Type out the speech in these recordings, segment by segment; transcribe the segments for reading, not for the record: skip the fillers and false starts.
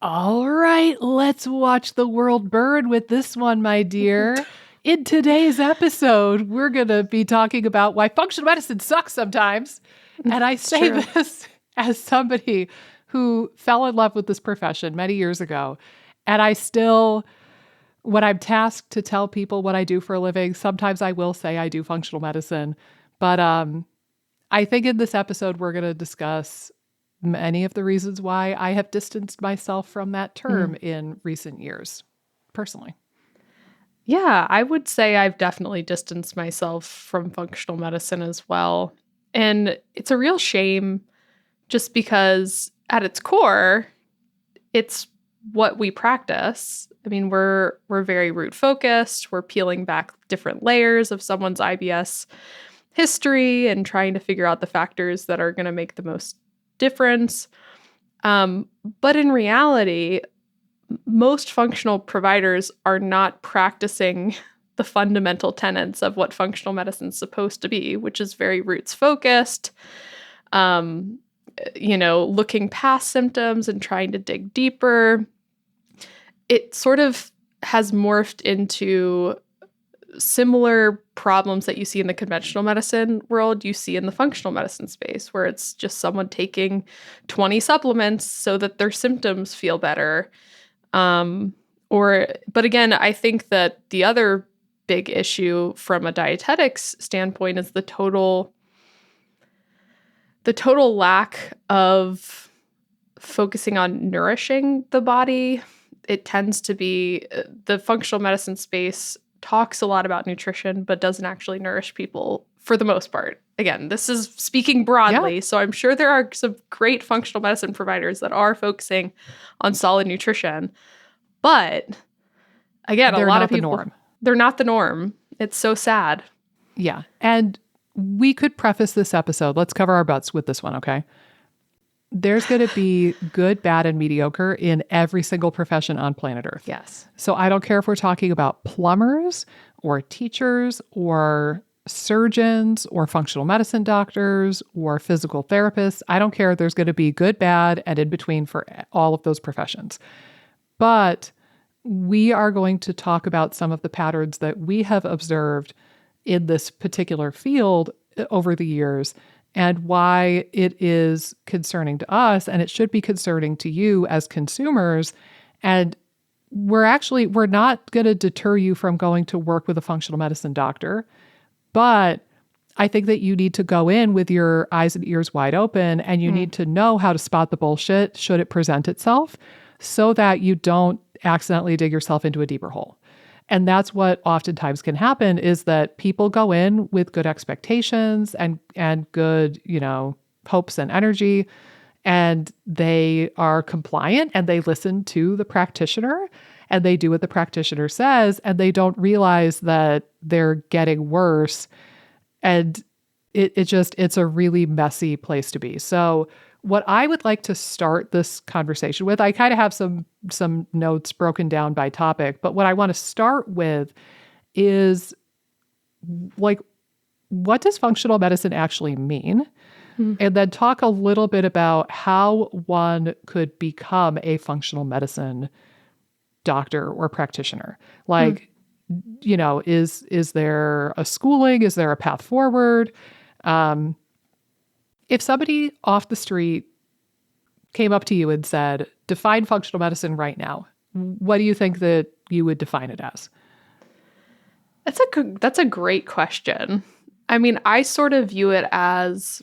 All right, let's watch the world burn with this one, my dear. In today's episode, we're going to be talking about why functional medicine sucks sometimes. And I say this as somebody who fell in love with this profession many years ago. And I still, when I'm tasked to tell people what I do for a living, sometimes I will say I do functional medicine. But I think in this episode, we're going to discuss many of the reasons why I have distanced myself from that term in recent years, personally. Yeah, I would say I've definitely distanced myself from functional medicine as well. And it's a real shame just because at its core, it's what we practice. I mean, we're very root focused. We're peeling back different layers of someone's IBS history and trying to figure out the factors that are going to make the most difference. But in reality, most functional providers are not practicing the fundamental tenets of what functional medicine is supposed to be, which is very roots focused, looking past symptoms and trying to dig deeper. It sort of has morphed into similar problems that you see in the conventional medicine world, you see in the functional medicine space, where it's just someone taking 20 supplements so that their symptoms feel better. But again, I think that the other big issue from a dietetics standpoint is the total lack of focusing on nourishing the body. It tends to be the functional medicine space talks a lot about nutrition, but doesn't actually nourish people for the most part. Again, this is speaking broadly, so I'm sure there are some great functional medicine providers that are focusing on solid nutrition. But again, a lot of people, they're not the norm. It's so sad. Yeah. And we could preface this episode. Let's cover our butts with this one, okay? There's going to be good, bad, and mediocre in every single profession on planet Earth. Yes. So I don't care if we're talking about plumbers or teachers or surgeons or functional medicine doctors or physical therapists. I don't care. There's going to be good, bad, and in between for all of those professions. But we are going to talk about some of the patterns that we have observed in this particular field over the years and why it is concerning to us and it should be concerning to you as consumers. And we're not going to deter you from going to work with a functional medicine doctor, but I think that you need to go in with your eyes and ears wide open and you need to know how to spot the bullshit should it present itself so that you don't accidentally dig yourself into a deeper hole. And that's what oftentimes can happen is that people go in with good expectations and good, hopes and energy, and they are compliant and they listen to the practitioner and they do what the practitioner says and they don't realize that they're getting worse. And it's a really messy place to be. So what I would like to start this conversation with, I kind of have some notes broken down by topic, but what I want to start with is like, what does functional medicine actually mean? And then talk a little bit about how one could become a functional medicine doctor or practitioner. Like, is there a schooling? Is there a path forward? If somebody off the street came up to you and said, define functional medicine right now, what do you think that you would define it as? That's a great question. I mean, I sort of view it as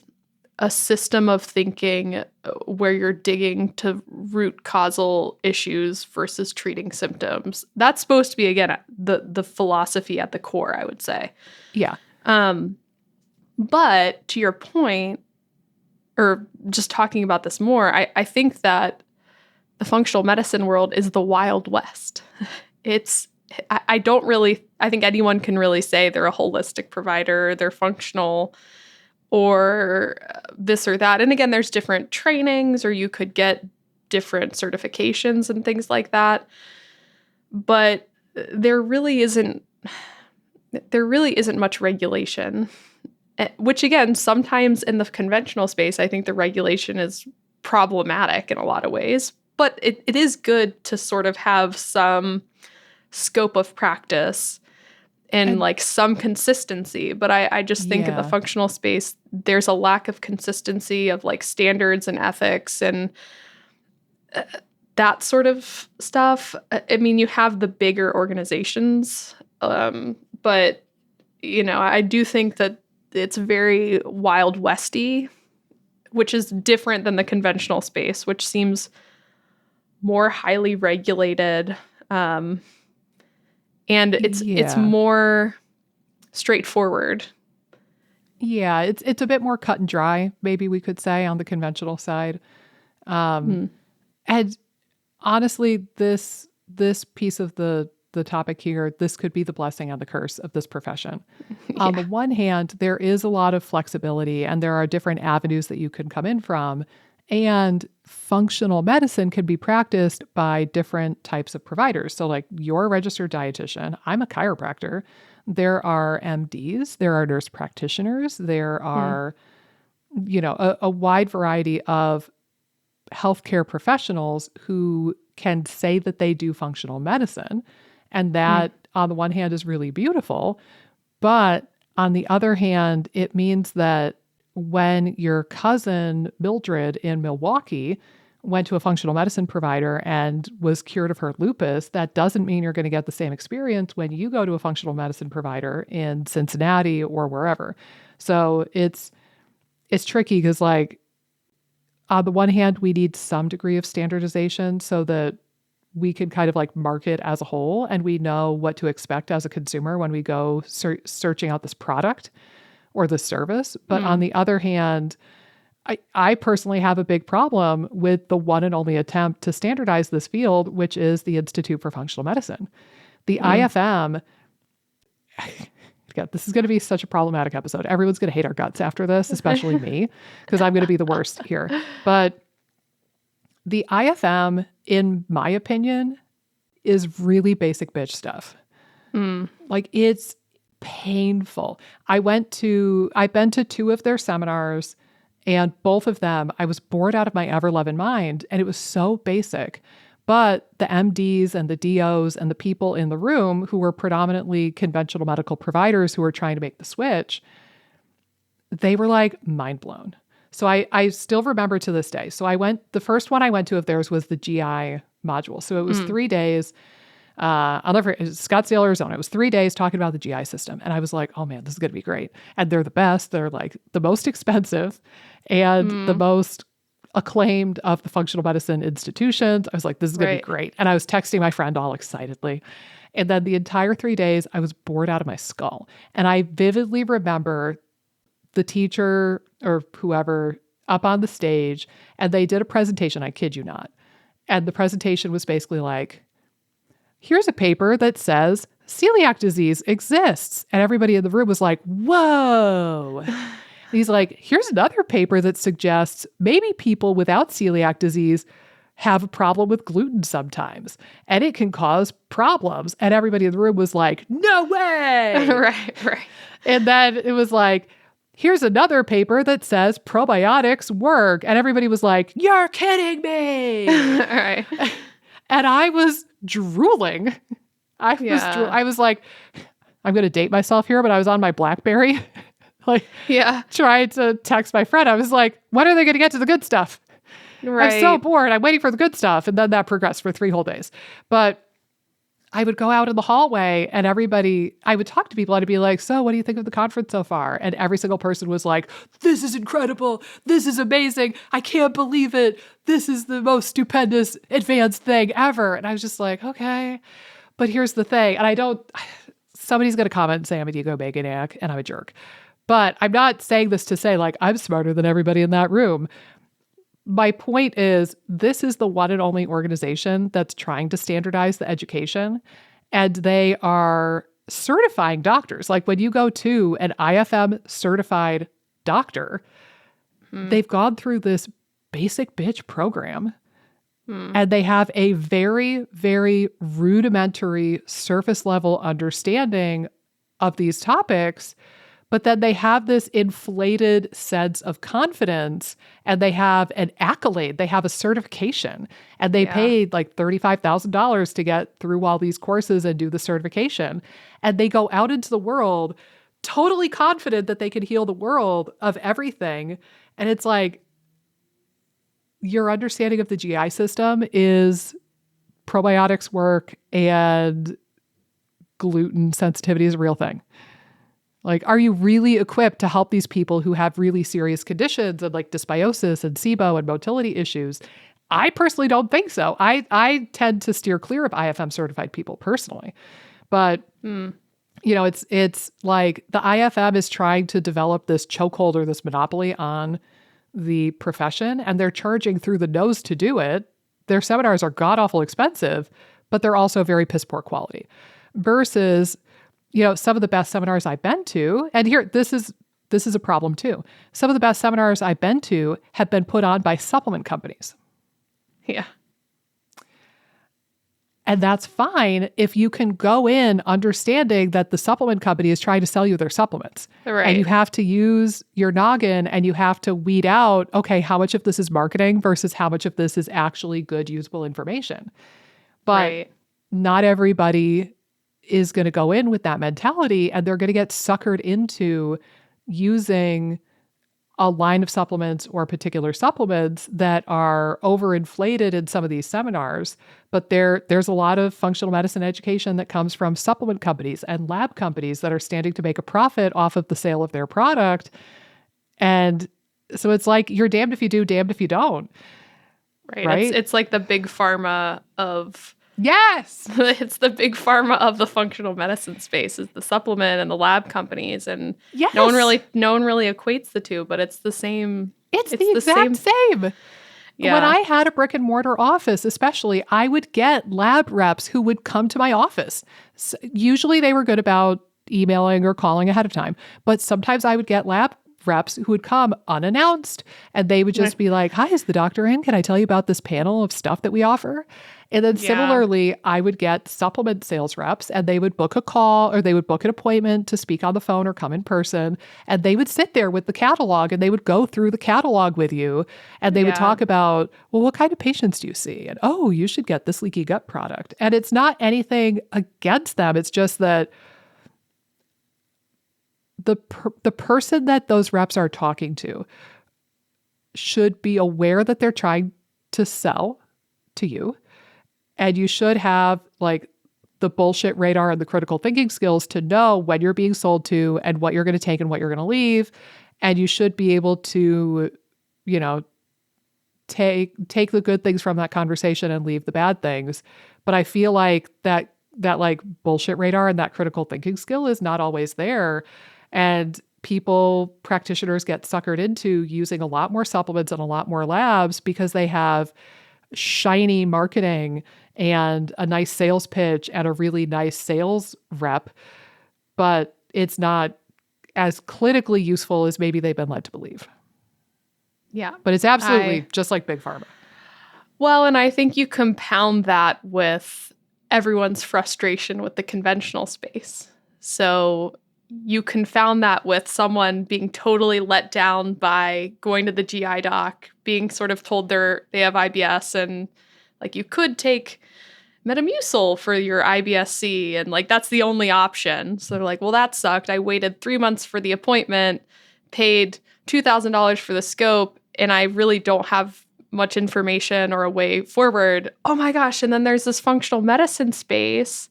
a system of thinking where you're digging to root causal issues versus treating symptoms. That's supposed to be, again, the philosophy at the core, I would say. Yeah. But to your point, or just talking about this more, I think that the functional medicine world is the Wild West. I think anyone can really say they're a holistic provider, they're functional, or this or that. And again, there's different trainings, or you could get different certifications and things like that. But there really isn't much regulation, which again, sometimes in the conventional space, I think the regulation is problematic in a lot of ways. but it is good to sort of have some scope of practice and like some consistency. But I just think in the functional space, there's a lack of consistency of like standards and ethics and that sort of stuff. I mean, you have the bigger organizations, but, you know, I do think that it's very Wild Westy, which is different than the conventional space, which seems more highly regulated. And it's more straightforward. Yeah, it's a bit more cut and dry, maybe we could say, on the conventional side. And honestly, this piece of the topic here, this could be the blessing and the curse of this profession. Yeah. On the one hand, there is a lot of flexibility and there are different avenues that you can come in from. And functional medicine can be practiced by different types of providers. So like you're a registered dietitian, I'm a chiropractor. There are MDs, there are nurse practitioners, there are, you know, a wide variety of healthcare professionals who can say that they do functional medicine. And that, on the one hand, is really beautiful. But on the other hand, it means that when your cousin Mildred in Milwaukee went to a functional medicine provider and was cured of her lupus, that doesn't mean you're going to get the same experience when you go to a functional medicine provider in Cincinnati or wherever. So it's tricky because, like, on the one hand, we need some degree of standardization so that we can kind of like market as a whole and we know what to expect as a consumer when we go searching out this product or the service. But on the other hand, I personally have a big problem with the one and only attempt to standardize this field, which is the Institute for Functional Medicine. The IFM, God, this is going to be such a problematic episode. Everyone's going to hate our guts after this, especially me, because I'm going to be the worst here. But the IFM, in my opinion, is really basic bitch stuff. Like, it's painful. I've been to 2 of their seminars, and both of them, I was bored out of my ever-loving mind, and it was so basic. But the MDs and the DOs and the people in the room who were predominantly conventional medical providers who were trying to make the switch, they were like mind blown. So I still remember to this day. So the first one I went to of theirs was the GI module. So it was 3 days. I'll never, Scottsdale, Arizona. It was 3 days talking about the GI system. And I was like, oh man, this is going to be great. And they're the best. They're like the most expensive and the most acclaimed of the functional medicine institutions. I was like, this is going to be great. And I was texting my friend all excitedly. And then the entire 3 days, I was bored out of my skull. And I vividly remember the teacher or whoever up on the stage, and they did a presentation, I kid you not. And the presentation was basically like, here's a paper that says celiac disease exists. And everybody in the room was like, whoa. And he's like, here's another paper that suggests maybe people without celiac disease have a problem with gluten sometimes, and it can cause problems. And everybody in the room was like, no way. Right. And then it was like, here's another paper that says probiotics work. And everybody was like, you're kidding me. All right. And I was drooling. I was like, I'm going to date myself here, but I was on my BlackBerry, trying to text my friend. I was like, when are they going to get to the good stuff? Right. I'm so bored. I'm waiting for the good stuff. And then that progressed for 3 whole days. But I would go out in the hallway and I would talk to people and I'd be like, so what do you think of the conference so far? And every single person was like, this is incredible. This is amazing. I can't believe it. This is the most stupendous advanced thing ever. And I was just like, okay, but here's the thing. And somebody's going to comment and say I'm an egomaniac and I'm a jerk, but I'm not saying this to say like, I'm smarter than everybody in that room. My point is, this is the one and only organization that's trying to standardize the education, and they are certifying doctors. Like when you go to an IFM certified doctor, they've gone through this basic bitch program, and they have a very, very rudimentary surface level understanding of these topics, But then they have this inflated sense of confidence, and they have an accolade. They have a certification, and they paid like $35,000 to get through all these courses and do the certification. And they go out into the world totally confident that they can heal the world of everything. And it's like, your understanding of the GI system is probiotics work and gluten sensitivity is a real thing. Like, are you really equipped to help these people who have really serious conditions and like dysbiosis and SIBO and motility issues? I personally don't think so. I tend to steer clear of IFM certified people personally. But, it's like the IFM is trying to develop this chokehold or this monopoly on the profession, and they're charging through the nose to do it. Their seminars are god-awful expensive, but they're also very piss poor quality. Versus, some of the best seminars I've been to, and here, this is a problem too. Some of the best seminars I've been to have been put on by supplement companies. Yeah. And that's fine if you can go in understanding that the supplement company is trying to sell you their supplements. Right. And you have to use your noggin and you have to weed out, okay, how much of this is marketing versus how much of this is actually good, usable information. But not everybody is going to go in with that mentality, and they're going to get suckered into using a line of supplements or particular supplements that are overinflated in some of these seminars. But there's a lot of functional medicine education that comes from supplement companies and lab companies that are standing to make a profit off of the sale of their product. And so it's like, you're damned if you do, damned if you don't. Right? It's like the big pharma of... Yes. It's the big pharma of the functional medicine space, is the supplement and the lab companies. And no one really equates the two, but it's the same. It's the exact same. Yeah. When I had a brick and mortar office, especially, I would get lab reps who would come to my office. So usually they were good about emailing or calling ahead of time, but sometimes I would get lab reps who would come unannounced, and they would just be like, "Hi, is the doctor in? Can I tell you about this panel of stuff that we offer?" And then similarly, I would get supplement sales reps, and they would book a call or they would book an appointment to speak on the phone or come in person. And they would sit there with the catalog, and they would go through the catalog with you, and they would talk about, well, what kind of patients do you see? And, oh, you should get this leaky gut product. And it's not anything against them. It's just that the person that those reps are talking to should be aware that they're trying to sell to you. And you should have like the bullshit radar and the critical thinking skills to know when you're being sold to and what you're going to take and what you're going to leave. And you should be able to, take the good things from that conversation and leave the bad things. But I feel like that like bullshit radar and that critical thinking skill is not always there. And practitioners get suckered into using a lot more supplements and a lot more labs because they have shiny marketing and a nice sales pitch and a really nice sales rep, but it's not as clinically useful as maybe they've been led to believe. Yeah. But it's absolutely just like big pharma. Well, and I think you compound that with everyone's frustration with the conventional space. So you confound that with someone being totally let down by going to the GI doc, being sort of told they have IBS, and like you could take Metamucil for your IBS-C, and like that's the only option. So they're like, well, that sucked. I waited 3 months for the appointment, paid $2,000 for the scope, and I really don't have much information or a way forward. Oh my gosh. And then there's this functional medicine space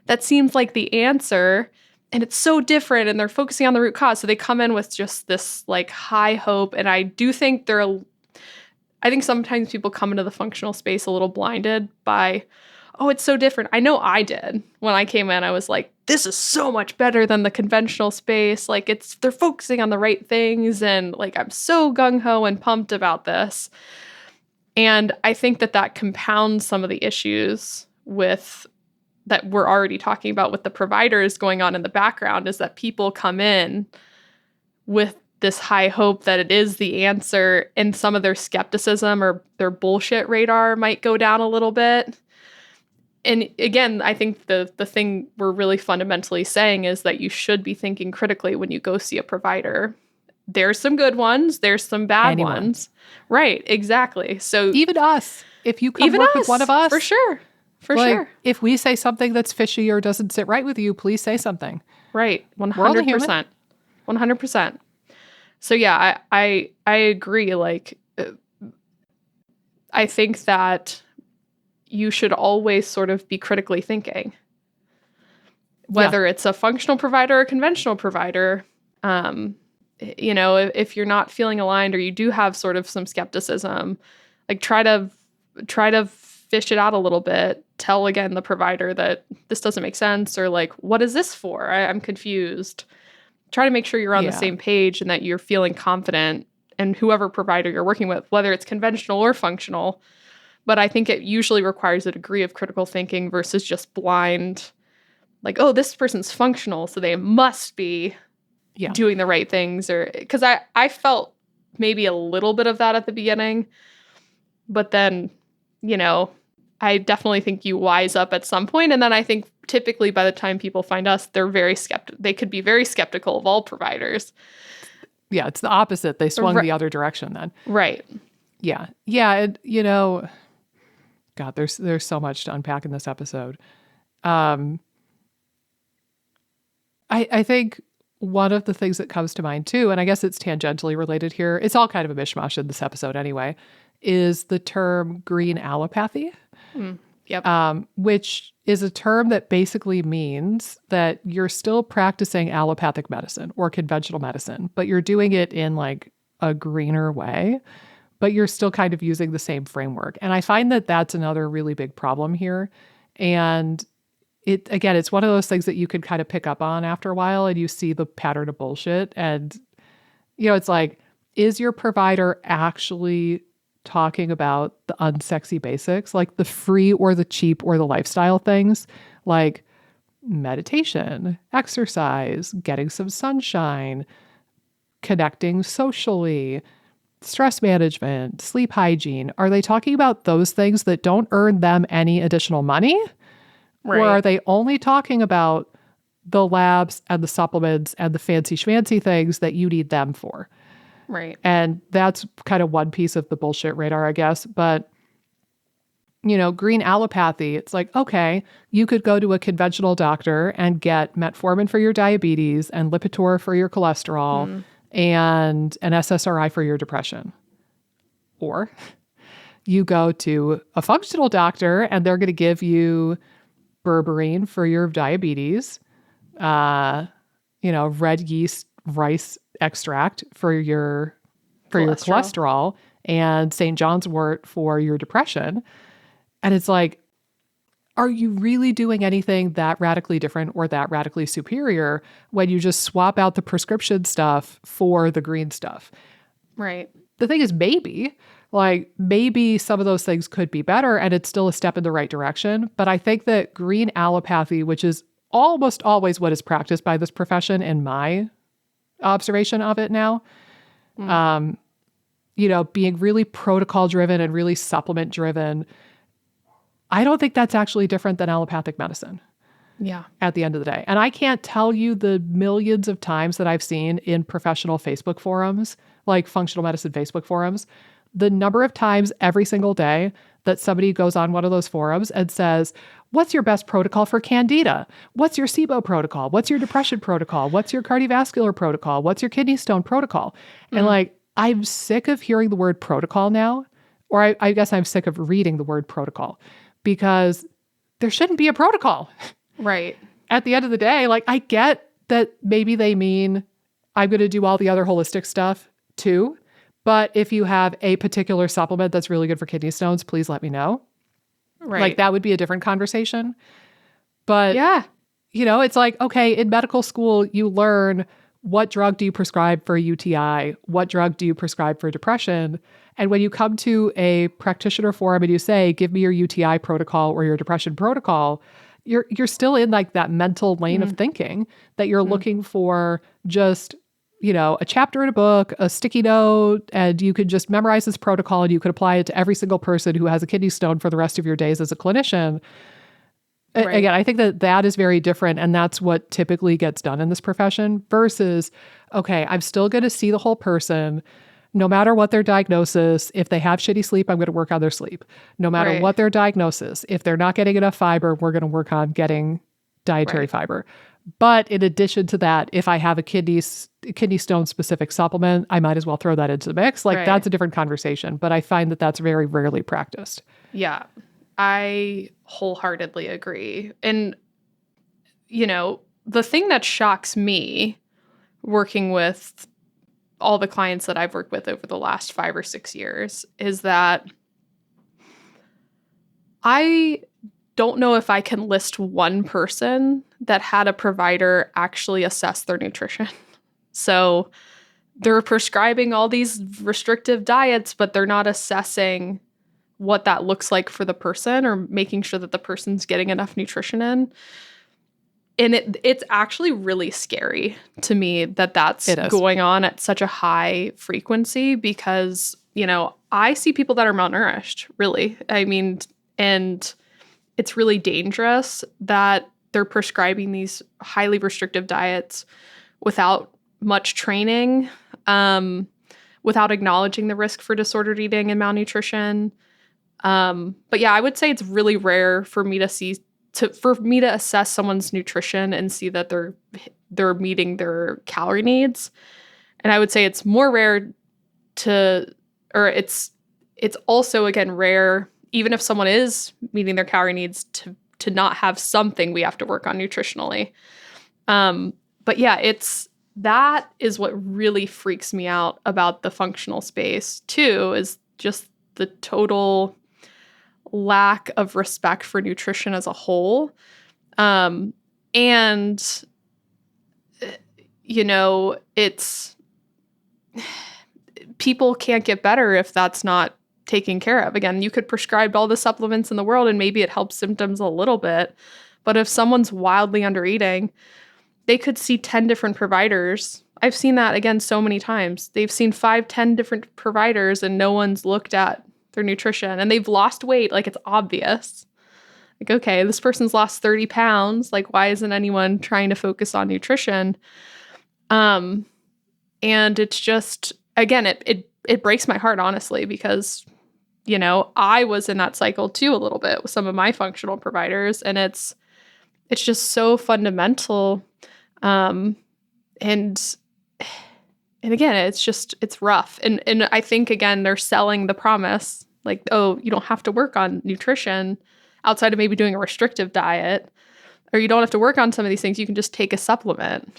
that seems like the answer. And it's so different, and they're focusing on the root cause. So they come in with just this like high hope. And I do think I think sometimes people come into the functional space a little blinded by, oh, it's so different. I know I did. When I came in, I was like, this is so much better than the conventional space. Like they're focusing on the right things. And like, I'm so gung-ho and pumped about this. And I think that compounds some of the issues that we're already talking about with the providers going on in the background, is that people come in with this high hope that it is the answer, and some of their skepticism or their bullshit radar might go down a little bit. And again, I think the thing we're really fundamentally saying is that you should be thinking critically when you go see a provider. There's some good ones, there's some bad ones. Right, exactly. So even us, if you come work with one of us, for sure. For like, sure. if we say something that's fishy or doesn't sit right with you, please say something. Right. 100%. 100%. So yeah, I agree. Like, I think that you should always sort of be critically thinking, whether it's a functional provider or a conventional provider. You know, if you're not feeling aligned or you do have sort of some skepticism, like try to fish it out a little bit. Tell again the provider that this doesn't make sense, or like, what is this for? I'm confused. Try to make sure you're on the same page and that you're feeling confident, and whoever provider you're working with, whether it's conventional or functional. But I think it usually requires a degree of critical thinking versus just blind, like, oh, this person's functional, so they must be doing the right things. Or because I felt maybe a little bit of that at the beginning, but then, you know, I definitely think you wise up at some point. And then I think typically by the time people find us, they're very they could be very skeptical of all providers. Yeah, it's the opposite. They swung the other direction then. Right. Yeah. Yeah. And, you know, God, there's so much to unpack in this episode. I think one of the things that comes to mind too, and I guess it's tangentially related here, it's all kind of a mishmash in this episode anyway, is the term green allopathy. Yep. Which is a term that basically means that you're still practicing allopathic medicine or conventional medicine, but you're doing it in like a greener way, but you're still kind of using the same framework. And I find that that's another really big problem here. And it's one of those things that you can kind of pick up on after a while, and you see the pattern of bullshit. And, you know, it's like, is your provider actually talking about the unsexy basics, like the free or the cheap or the lifestyle things, like meditation, exercise, getting some sunshine, connecting socially, stress management, sleep hygiene? Are they talking about those things that don't earn them any additional money? Right. Or are they only talking about the labs and the supplements and the fancy schmancy things that you need them for? Right. And that's kind of one piece of the bullshit radar, I guess. But, you know, green allopathy, it's like, okay, you could go to a conventional doctor and get metformin for your diabetes and Lipitor for your cholesterol and an SSRI for your depression. Or you go to a functional doctor and they're going to give you berberine for your diabetes, red yeast rice extract for your cholesterol, and St. John's wort for your depression. And it's like, are you really doing anything that radically different or that radically superior when you just swap out the prescription stuff for the green stuff? Right. The thing is, maybe some of those things could be better and it's still a step in the right direction. But I think that green allopathy, which is almost always what is practiced by this profession in my observation of it now, being really protocol driven and really supplement driven, I don't think that's actually different than allopathic medicine. Yeah. At the end of the day. And I can't tell you the millions of times that I've seen in professional Facebook forums, like functional medicine Facebook forums, the number of times every single day that somebody goes on one of those forums and says, what's your best protocol for candida? What's your SIBO protocol? What's your depression protocol? What's your cardiovascular protocol? What's your kidney stone protocol? And I'm sick of hearing the word protocol now, or I guess I'm sick of reading the word protocol, because there shouldn't be a protocol. Right. At the end of the day, I get that maybe they mean I'm going to do all the other holistic stuff too. But if you have a particular supplement that's really good for kidney stones, please let me know. Right. That would be a different conversation. But yeah, it's like, okay, in medical school, you learn what drug do you prescribe for a UTI? What drug do you prescribe for depression? And when you come to a practitioner forum and you say, give me your UTI protocol or your depression protocol, you're still in that mental lane of thinking that you're looking for just, a chapter in a book, a sticky note, and you could just memorize this protocol and you could apply it to every single person who has a kidney stone for the rest of your days as a clinician. Right. Again, I think that is very different, and that's what typically gets done in this profession versus, okay, I'm still going to see the whole person no matter what their diagnosis. If they have shitty sleep, I'm going to work on their sleep. No matter Right. what their diagnosis, if they're not getting enough fiber, we're going to work on getting dietary Right. fiber. But in addition to that, if I have a kidney stone specific supplement, I might as well throw that into the mix. Like, Right. that's a different conversation, but I find that that's very rarely practiced. Yeah, I wholeheartedly agree. And, the thing that shocks me working with all the clients that I've worked with over the last 5 or 6 years is that I don't know if I can list one person that had a provider actually assess their nutrition. So they're prescribing all these restrictive diets, but they're not assessing what that looks like for the person or making sure that the person's getting enough nutrition in. And it's actually really scary to me that that's going on at such a high frequency because, I see people that are malnourished, really. I mean, and it's really dangerous that they're prescribing these highly restrictive diets without much training, without acknowledging the risk for disordered eating and malnutrition. But yeah, I would say it's really rare for me to assess someone's nutrition and see that they're meeting their calorie needs. And I would say it's more rare it's also, again, rare, even if someone is meeting their calorie needs, to not have something we have to work on nutritionally. But yeah, that is what really freaks me out about the functional space too, is just the total lack of respect for nutrition as a whole. It's people can't get better if that's not taken care of. Again, you could prescribe all the supplements in the world and maybe it helps symptoms a little bit. But if someone's wildly under eating, they could see 10 different providers. I've seen that, again, so many times. They've seen 5, 10 different providers and no one's looked at their nutrition and they've lost weight. Like, it's obvious. Like, okay, this person's lost 30 pounds. Like, why isn't anyone trying to focus on nutrition? And it's just, again, it breaks my heart, honestly, because, I was in that cycle too a little bit with some of my functional providers, and it's just so fundamental. And again, it's rough. And I think, again, they're selling the promise, like, oh, you don't have to work on nutrition outside of maybe doing a restrictive diet, or you don't have to work on some of these things. You can just take a supplement.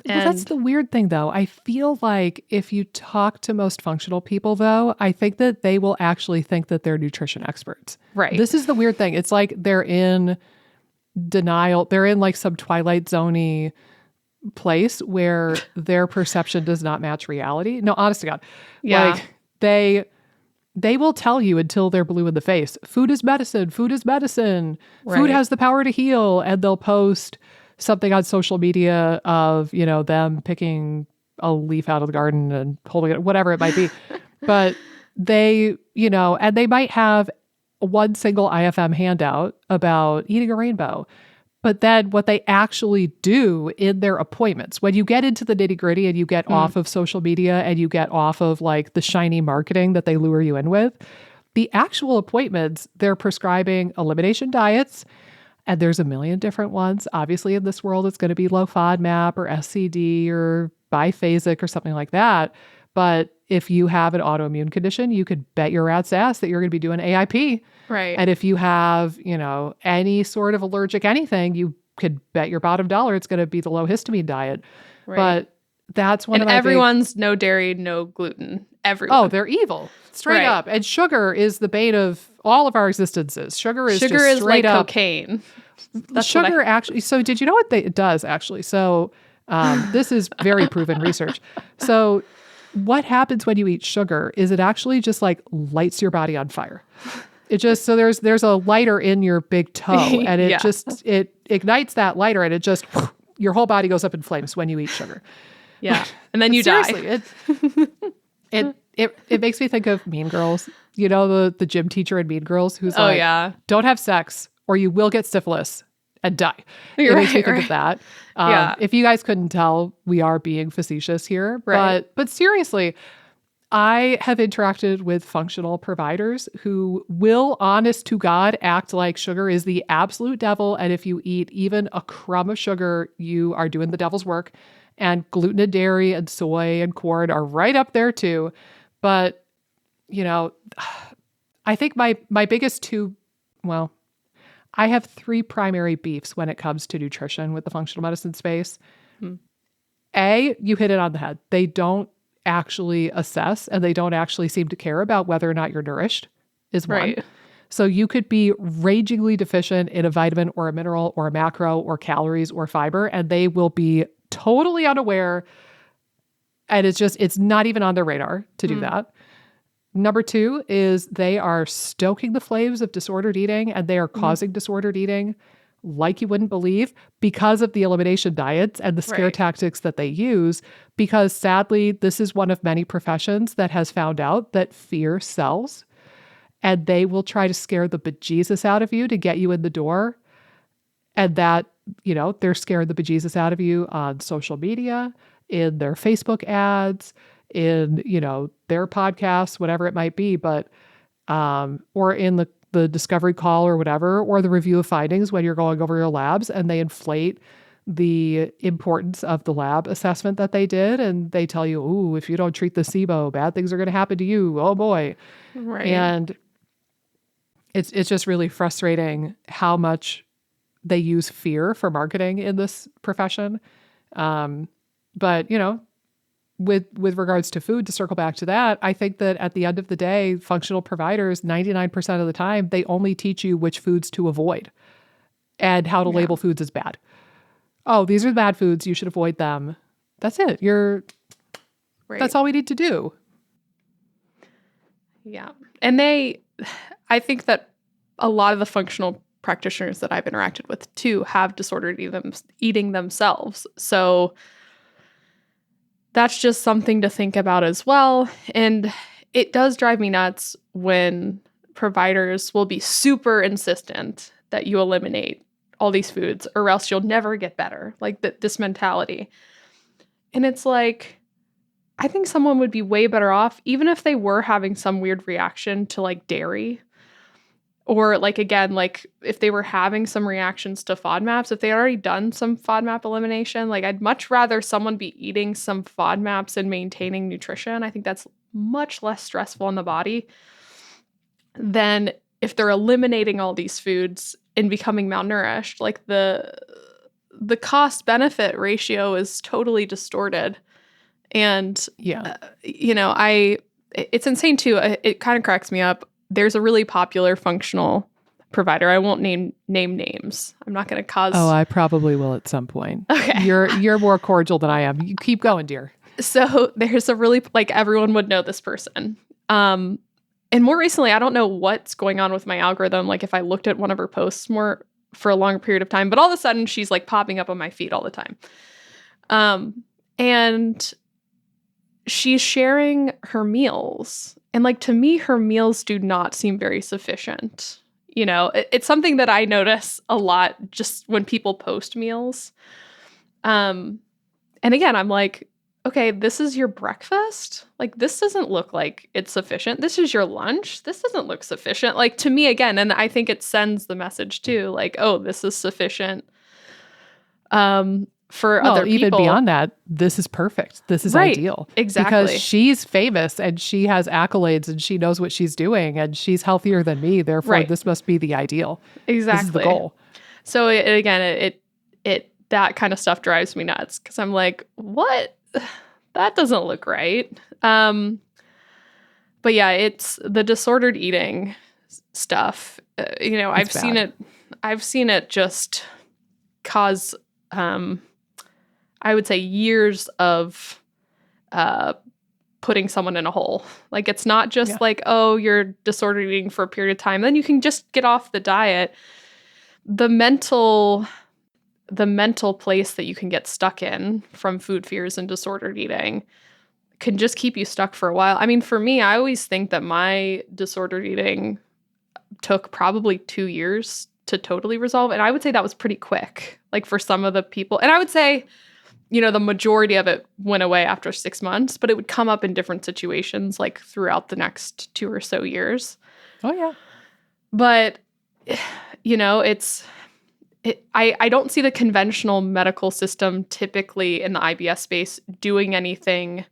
Well, that's the weird thing, though. I feel like if you talk to most functional people, though, I think that they will actually think that they're nutrition experts. Right. This is the weird thing. It's like they're in denial. They're in like some Twilight Zone-y place where their perception does not match reality. No, honest to God. Yeah. Like, they will tell you until they're blue in the face, food is medicine, food is medicine, Right. Food has the power to heal. And they'll post something on social media of, them picking a leaf out of the garden and holding it, whatever it might be. But they, and they might have one single IFM handout about eating a rainbow. But then what they actually do in their appointments, when you get into the nitty gritty and you get off of social media and you get off of like the shiny marketing that they lure you in with, the actual appointments, they're prescribing elimination diets. And there's a million different ones. Obviously, in this world, it's going to be low FODMAP or SCD or biphasic or something like that. But if you have an autoimmune condition, you could bet your rat's ass that you're going to be doing AIP. Right. And if you have, any sort of allergic anything, you could bet your bottom dollar it's going to be the low histamine diet. Right. But that's one of my everyone's no dairy, no gluten. Everyone. Oh, they're evil. Straight up. And sugar is the bane of all of our existences. Sugar is just straight like up cocaine. That's sugar actually. So did you know what it does actually? So this is very proven research. So what happens when you eat sugar is it actually just like lights your body on fire. It just, so there's a lighter in your big toe and it it ignites that lighter and it just, your whole body goes up in flames when you eat sugar. Yeah. And then you die. It makes me think of Mean Girls. The gym teacher in Mean Girls who's like, yeah, don't have sex or you will get syphilis and die. You're It makes me right, think right. of that. Yeah. If you guys couldn't tell, we are being facetious here. Right. But seriously, I have interacted with functional providers who will, honest to God, act like sugar is the absolute devil. And if you eat even a crumb of sugar, you are doing the devil's work. And gluten and dairy and soy and corn are right up there too. But, I think my biggest I have three primary beefs when it comes to nutrition with the functional medicine space. Hmm. A, you hit it on the head. They don't actually assess and they don't actually seem to care about whether or not you're nourished is one. Right. So you could be ragingly deficient in a vitamin or a mineral or a macro or calories or fiber, and they will be totally unaware. And it's not even on their radar to do that. Number two is they are stoking the flames of disordered eating, and they are causing disordered eating like you wouldn't believe because of the elimination diets and the scare tactics that they use. Because sadly, this is one of many professions that has found out that fear sells, and they will try to scare the bejesus out of you to get you in the door. And that, they're scaring the bejesus out of you on social media, in their Facebook ads, in, their podcasts, whatever it might be, but, or in the discovery call or whatever, or the review of findings when you're going over your labs and they inflate the importance of the lab assessment that they did. And they tell you, ooh, if you don't treat the SIBO, bad things are going to happen to you. Oh boy. Right. And it's just really frustrating how much they use fear for marketing in this profession. But, with regards to food, to circle back to that, I think that at the end of the day, functional providers, 99% of the time, they only teach you which foods to avoid and how to label foods as bad. Oh, these are the bad foods. You should avoid them. That's it. That's all we need to do. Yeah. And I think that a lot of the functional practitioners that I've interacted with too have disordered eating themselves. So that's just something to think about as well. And it does drive me nuts when providers will be super insistent that you eliminate all these foods or else you'll never get better. Like this mentality. And it's like, I think someone would be way better off, even if they were having some weird reaction to like dairy. Or like, again, like if they were having some reactions to FODMAPs, if they had already done some FODMAP elimination, like I'd much rather someone be eating some FODMAPs and maintaining nutrition. I think that's much less stressful on the body than if they're eliminating all these foods and becoming malnourished. Like the cost benefit ratio is totally distorted. And, it's insane too. It kind of cracks me up. There's a really popular functional provider. I won't name names. I'm not going to cause. Oh, I probably will at some point. Okay. You're more cordial than I am. You keep going, dear. So there's a really, like, everyone would know this person. And more recently, I don't know what's going on with my algorithm. Like if I looked at one of her posts more for a longer period of time, but all of a sudden she's like popping up on my feed all the time. And she's sharing her meals. And like, to me, her meals do not seem very sufficient. It's something that I notice a lot just when people post meals. And again, I'm like, okay, this is your breakfast? Like, this doesn't look like it's sufficient. This is your lunch? This doesn't look sufficient. Like, to me, again, and I think it sends the message too, like, oh, this is sufficient. For other people. Even beyond that, this is perfect. This is ideal. Exactly. Because she's famous and she has accolades and she knows what she's doing and she's healthier than me. Therefore, this must be the ideal. Exactly. This is the goal. So it that kind of stuff drives me nuts because I'm like, what? That doesn't look right. But yeah, it's the disordered eating stuff. I've seen it. I've seen it just cause. I would say years of putting someone in a hole. Like, it's not just like, oh, you're disordered eating for a period of time, then you can just get off the diet. The mental place that you can get stuck in from food fears and disordered eating can just keep you stuck for a while. I mean, for me, I always think that my disordered eating took probably 2 years to totally resolve. And I would say that was pretty quick, like for some of the people. And I would say, the majority of it went away after 6 months, but it would come up in different situations, like throughout the next 2 or so years. Oh, yeah. But, I don't see the conventional medical system typically in the IBS space doing anything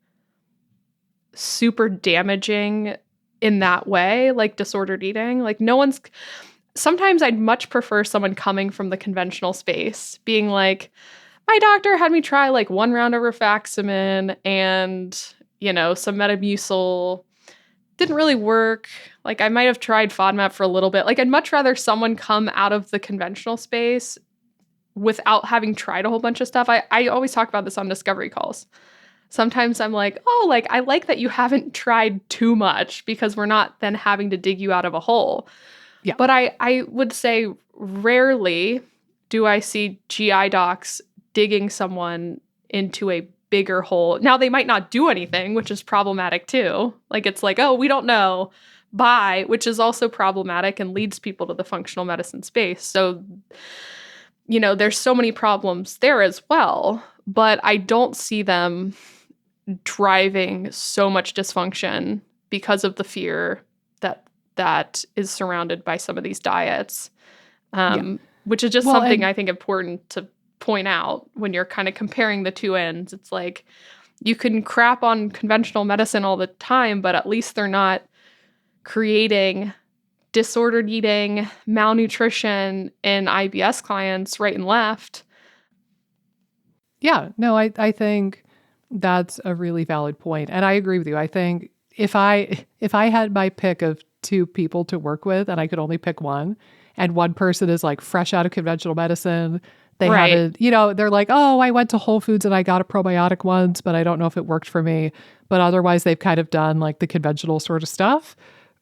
super damaging in that way, like disordered eating. Like sometimes I'd much prefer someone coming from the conventional space being like, my doctor had me try like 1 round of rifaximin and, some Metamucil. Didn't really work. Like I might have tried FODMAP for a little bit. Like I'd much rather someone come out of the conventional space without having tried a whole bunch of stuff. I always talk about this on discovery calls. Sometimes I'm like, oh, like I like that you haven't tried too much because we're not then having to dig you out of a hole. Yeah. But I would say rarely do I see GI docs digging someone into a bigger hole. Now they might not do anything, which is problematic too. Like it's like, oh, we don't know. Bye, which is also problematic and leads people to the functional medicine space. So, there's so many problems there as well, but I don't see them driving so much dysfunction because of the fear that is surrounded by some of these diets, which is just something I think important to point out when you're kind of comparing the two ends. It's like you can crap on conventional medicine all the time, but at least they're not creating disordered eating, malnutrition in IBS clients right and left. Yeah, no, I think that's a really valid point. And I agree with you. I think if I had my pick of 2 people to work with and I could only pick one, and one person is like fresh out of conventional medicine, they haven't, they're like, oh, I went to Whole Foods and I got a probiotic once, but I don't know if it worked for me. But otherwise they've kind of done like the conventional sort of stuff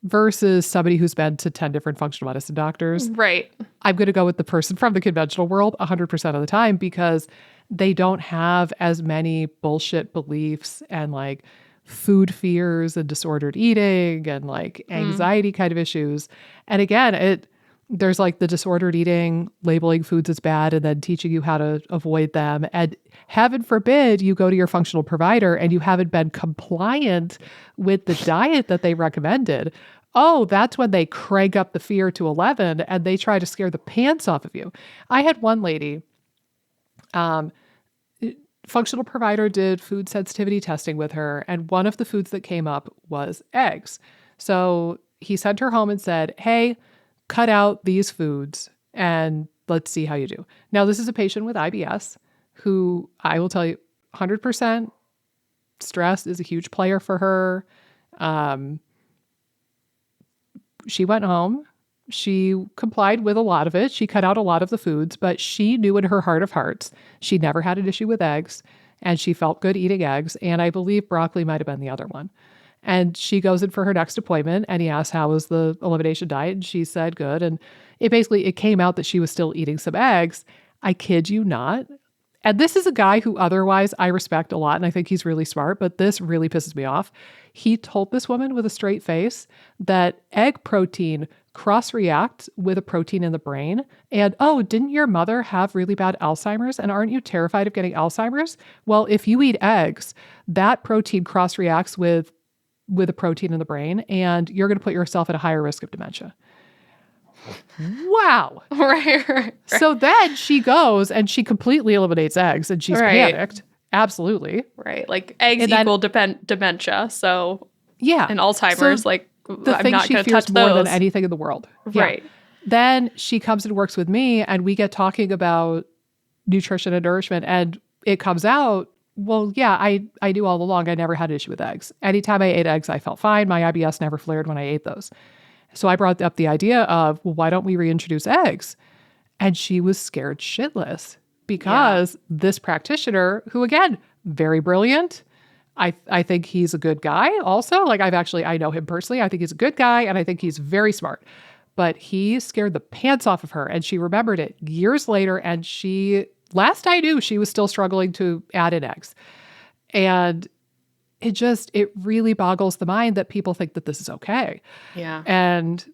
versus somebody who's been to 10 different functional medicine doctors. Right. I'm going to go with the person from the conventional world 100% of the time because they don't have as many bullshit beliefs and like food fears and disordered eating and like anxiety kind of issues. And again, there's like the disordered eating, labeling foods as bad and then teaching you how to avoid them. And heaven forbid you go to your functional provider and you haven't been compliant with the diet that they recommended. Oh, that's when they crank up the fear to 11 and they try to scare the pants off of you. I had one lady, functional provider did food sensitivity testing with her, and one of the foods that came up was eggs. So he sent her home and said, hey, cut out these foods and let's see how you do. Now, this is a patient with IBS who I will tell you 100% stress is a huge player for her. She went home. She complied with a lot of it. She cut out a lot of the foods, but she knew in her heart of hearts, she never had an issue with eggs and she felt good eating eggs. And I believe broccoli might have been the other one. And she goes in for her next appointment and he asked, how was the elimination diet? And she said, good. And it came out that she was still eating some eggs. I kid you not. And this is a guy who otherwise I respect a lot. And I think he's really smart, but this really pisses me off. He told this woman with a straight face that egg protein cross-reacts with a protein in the brain. And, oh, didn't your mother have really bad Alzheimer's? And aren't you terrified of getting Alzheimer's? Well, if you eat eggs, that protein cross-reacts with a protein in the brain, and you're going to put yourself at a higher risk of dementia. Wow. Right. So then she goes and she completely eliminates eggs and she's panicked. Absolutely. Right. Like eggs equal dementia. So yeah. And Alzheimer's, so the I'm thing not she going to fears touch more those. than anything in the world. Right. Yeah. Then she comes and works with me and we get talking about nutrition and nourishment and it comes out, well, yeah, I knew all along I never had an issue with eggs. Anytime I ate eggs, I felt fine. My IBS never flared when I ate those. So I brought up the idea of, well, why don't we reintroduce eggs? And she was scared shitless because this practitioner, who again, very brilliant, I think he's a good guy also. Like I know him personally. I think he's a good guy and I think he's very smart. But he scared the pants off of her and she remembered it years later. And last I knew, she was still struggling to add in eggs. And it really boggles the mind that people think that this is okay. Yeah. And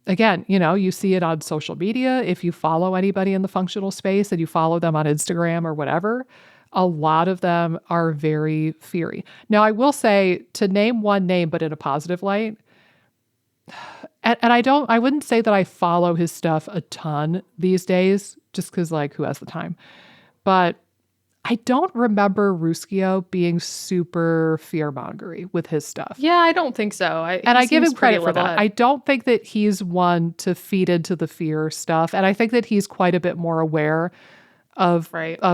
again, you see it on social media. If you follow anybody in the functional space and you follow them on Instagram or whatever, a lot of them are very fiery. Now, I will say, to name one name, but in a positive light, and I wouldn't say that I follow his stuff a ton these days, just because, like, who has the time? But I don't remember Ruschio being super fear-mongery with his stuff. Yeah, I don't think so. I give him credit for that. I don't think that he's one to feed into the fear stuff. And I think that he's quite a bit more aware of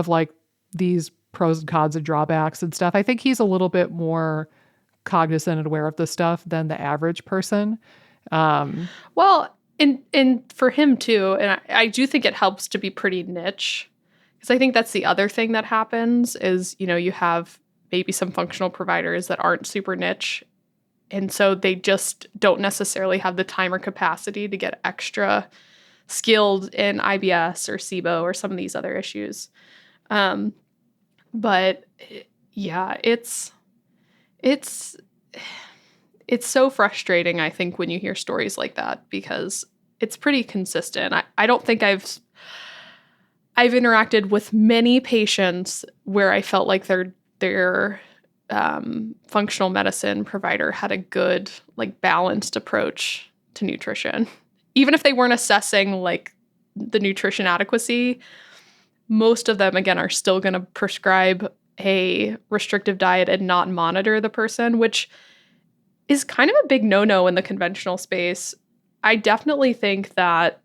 like these pros and cons and drawbacks and stuff. I think he's a little bit more cognizant and aware of this stuff than the average person. Well, and for him too, and I do think it helps to be pretty niche. Because I think that's the other thing that happens is, you have maybe some functional providers that aren't super niche. And so they just don't necessarily have the time or capacity to get extra skilled in IBS or SIBO or some of these other issues. But yeah, it's so frustrating, I think, when you hear stories like that, because it's pretty consistent. I don't think I've interacted with many patients where I felt like their functional medicine provider had a good, like, balanced approach to nutrition. Even if they weren't assessing, like, the nutrition adequacy, most of them, again, are still going to prescribe a restrictive diet and not monitor the person, which is kind of a big no-no in the conventional space. I definitely think that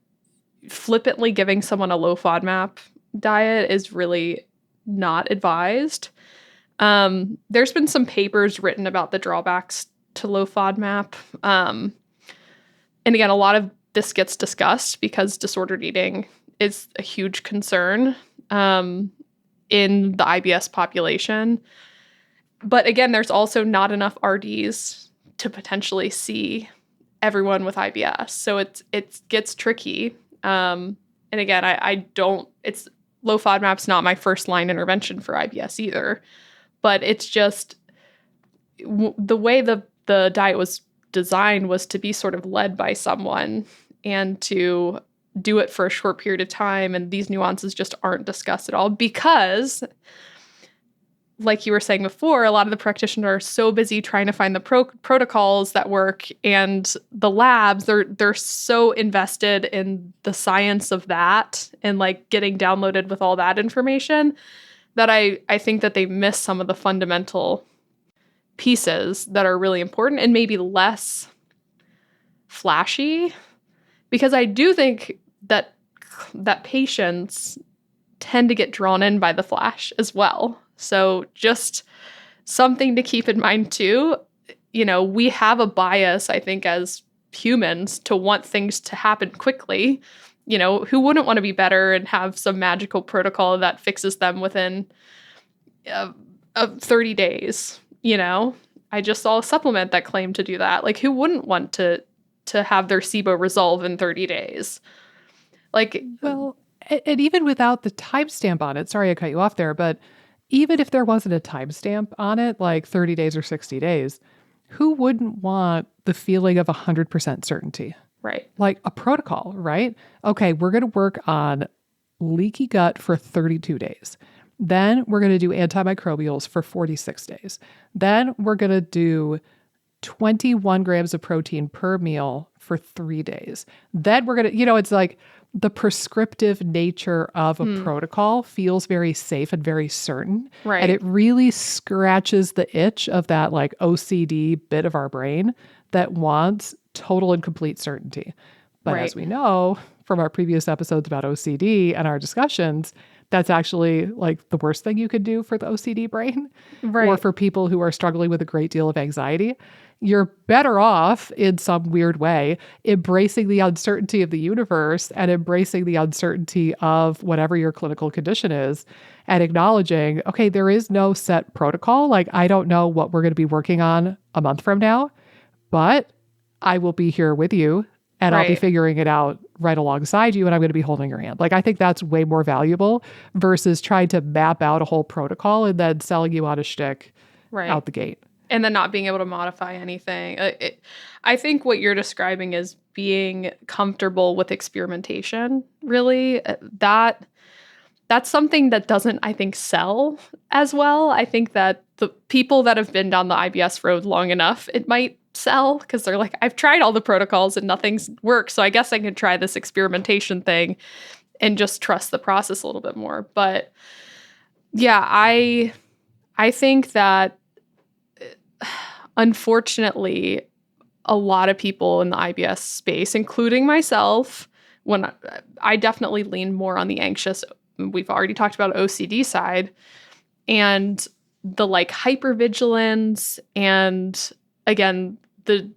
flippantly giving someone a low FODMAP diet is really not advised. There's been some papers written about the drawbacks to low FODMAP. And again, a lot of this gets discussed because disordered eating is a huge concern in the IBS population. But again, there's also not enough RDs to potentially see everyone with IBS. So it gets tricky. And again, it's low FODMAP's not my first line intervention for IBS either, but it's just the way the diet was designed was to be sort of led by someone and to do it for a short period of time. And these nuances just aren't discussed at all because, like you were saying before, a lot of the practitioners are so busy trying to find the protocols that work, and the labs, they're so invested in the science of that and, like, getting downloaded with all that information that I think that they miss some of the fundamental pieces that are really important and maybe less flashy, because I do think that patients tend to get drawn in by the flash as well. So just something to keep in mind too. We have a bias, I think, as humans to want things to happen quickly. Who wouldn't want to be better and have some magical protocol that fixes them within 30 days? I just saw a supplement that claimed to do that. Like, who wouldn't want to have their SIBO resolve in 30 days? Like, well, and even without the timestamp on it, sorry I cut you off there, but even if there wasn't a timestamp on it, like 30 days or 60 days, who wouldn't want the feeling of 100% certainty? Right. Like a protocol, right? Okay, we're going to work on leaky gut for 32 days. Then we're going to do antimicrobials for 46 days. Then we're going to do 21 grams of protein per meal for 3 days. Then we're going to, it's like the prescriptive nature of a protocol feels very safe and very certain. Right. And it really scratches the itch of that, like, OCD bit of our brain that wants total and complete certainty. But as we know from our previous episodes about OCD and our discussions, that's actually, like, the worst thing you could do for the OCD brain, or for people who are struggling with a great deal of anxiety. You're better off, in some weird way, embracing the uncertainty of the universe and embracing the uncertainty of whatever your clinical condition is, and acknowledging, okay, there is no set protocol. Like, I don't know what we're going to be working on a month from now, but I will be here with you, and I'll be figuring it out right alongside you, and I'm going to be holding your hand. Like, I think that's way more valuable versus trying to map out a whole protocol and then selling you on a shtick out the gate. And then not being able to modify anything. I think what you're describing is being comfortable with experimentation, really. That's something that doesn't, I think, sell as well. I think that the people that have been down the IBS road long enough, it might sell because they're like, I've tried all the protocols and nothing's worked. So I guess I can try this experimentation thing and just trust the process a little bit more. But yeah, I think that unfortunately, a lot of people in the IBS space, including myself, when I definitely lean more on the anxious, we've already talked about OCD side, and the like hypervigilance, and again, the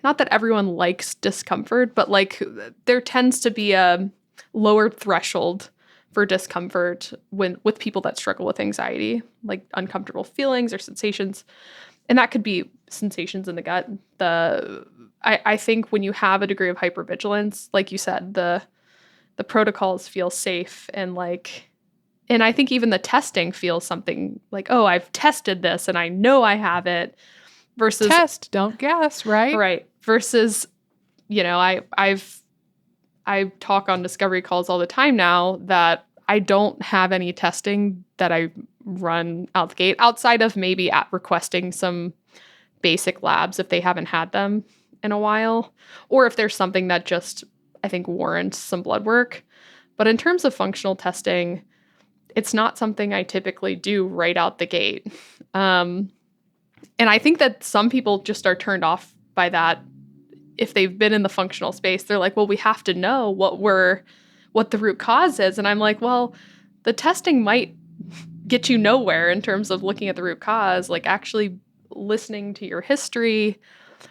not that everyone likes discomfort, but like there tends to be a lower threshold for discomfort with people that struggle with anxiety, like uncomfortable feelings or sensations. And that could be sensations in the gut. I think when you have a degree of hypervigilance, like you said, the protocols feel safe, and I think even the testing feels something like, oh, I've tested this and I know I have it, versus test, don't guess, right? Right. Versus, I talk on discovery calls all the time now that I don't have any testing that I run out the gate, outside of maybe at requesting some basic labs if they haven't had them in a while, or if there's something that just, I think, warrants some blood work. But in terms of functional testing, it's not something I typically do right out the gate. And I think that some people just are turned off by that. If they've been in the functional space, they're like, well, we have to know what the root cause is. And I'm like, well, the testing might get you nowhere in terms of looking at the root cause, like actually listening to your history,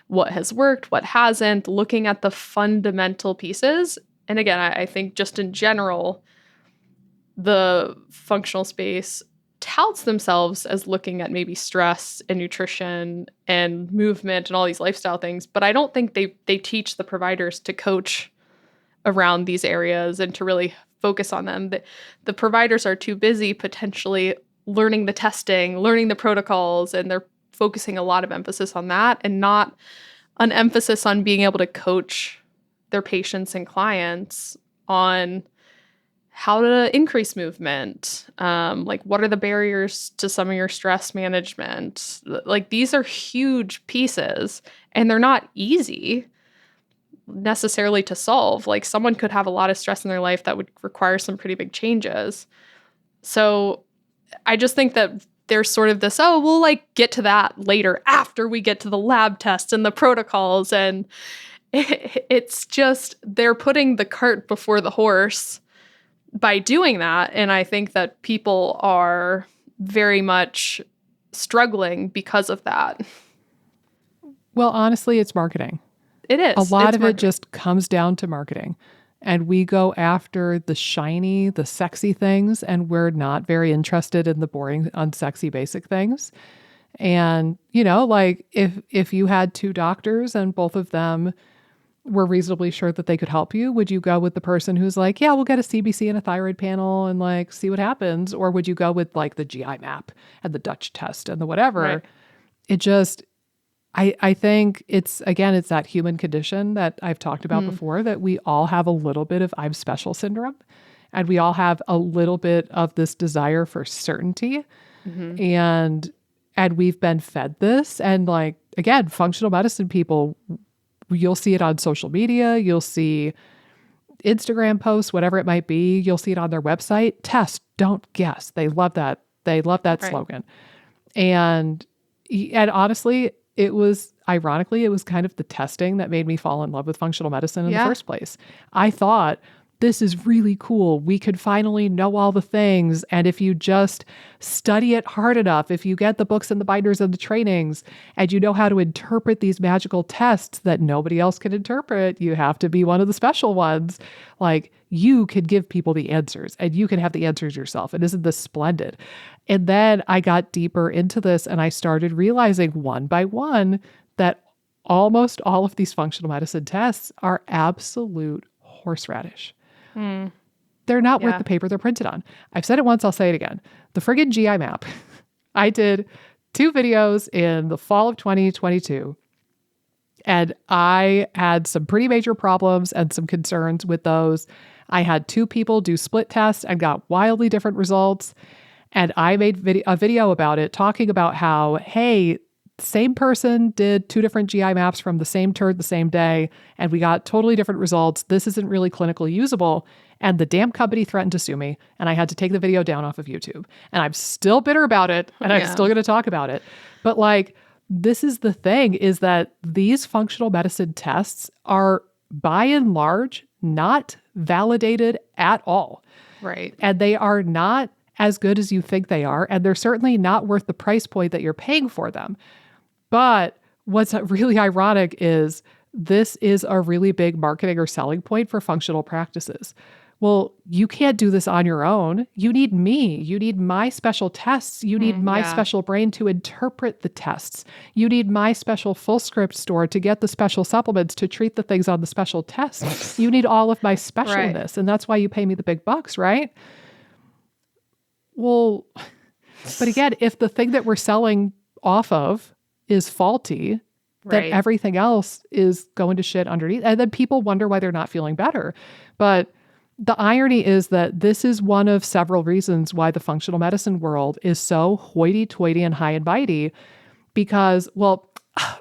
what has worked, what hasn't, looking at the fundamental pieces. And again, I think just in general, the functional space touts themselves as looking at maybe stress and nutrition and movement and all these lifestyle things, but I don't think they teach the providers to coach around these areas and to really focus on them. The providers are too busy potentially learning the testing, learning the protocols, and they're focusing a lot of emphasis on that and not an emphasis on being able to coach their patients and clients on how to increase movement, like what are the barriers to some of your stress management. Like these are huge pieces, and they're not easy necessarily to solve. Like someone could have a lot of stress in their life that would require some pretty big changes. So I just think that there's sort of this, oh, we'll like get to that later after we get to the lab tests and the protocols. And it's just, they're putting the cart before the horse by doing that. And I think that people are very much struggling because of that. Well, honestly, it's marketing. It is. A lot of it just comes down to marketing. And we go after the shiny, the sexy things, and we're not very interested in the boring, unsexy, basic things. And, like if you had two doctors and both of them were reasonably sure that they could help you, would you go with the person who's like, yeah, we'll get a CBC and a thyroid panel and like see what happens? Or would you go with like the GI map and the Dutch test and the whatever? Right. It just, I think it's that human condition that I've talked about before, that we all have a little bit of I'm special syndrome, and we all have a little bit of this desire for certainty. And we've been fed this. And like, again, functional medicine people, you'll see it on social media, you'll see Instagram posts, whatever it might be, you'll see it on their website. Test, don't guess. They love that. They love that slogan. And honestly, it was kind of the testing that made me fall in love with functional medicine in the first place. I thought, this is really cool. We could finally know all the things. And if you just study it hard enough, if you get the books and the binders and the trainings, and you know how to interpret these magical tests that nobody else can interpret, you have to be one of the special ones. Like, you could give people the answers, and you can have the answers yourself. And isn't this splendid? And then I got deeper into this, and I started realizing one by one that almost all of these functional medicine tests are absolute horseradish. They're not worth the paper they're printed on. I've said it once, I'll say it again. The friggin' GI map. I did 2 videos in the fall of 2022. And I had some pretty major problems and some concerns with those. I had 2 people do split tests and got wildly different results. And I made a video about it, talking about how, hey, same person did 2 different GI maps from the same turd the same day, and we got totally different results. This isn't really clinically usable. And the damn company threatened to sue me, and I had to take the video down off of YouTube. And I'm still bitter about it, and I'm still going to talk about it. But like, this is the thing, is that these functional medicine tests are by and large not validated at all. Right. And they are not as good as you think they are. And they're certainly not worth the price point that you're paying for them. But what's really ironic is this is a really big marketing or selling point for functional practices. Well, you can't do this on your own. You need me. You need my special tests. You need my special brain to interpret the tests. You need my special full script store to get the special supplements to treat the things on the special tests. You need all of my specialness. And that's why you pay me the big bucks, right? Well, but again, if the thing that we're selling off of is faulty, then everything else is going to shit underneath. And then people wonder why they're not feeling better. But the irony is that this is one of several reasons why the functional medicine world is so hoity-toity and high and mighty, because, well,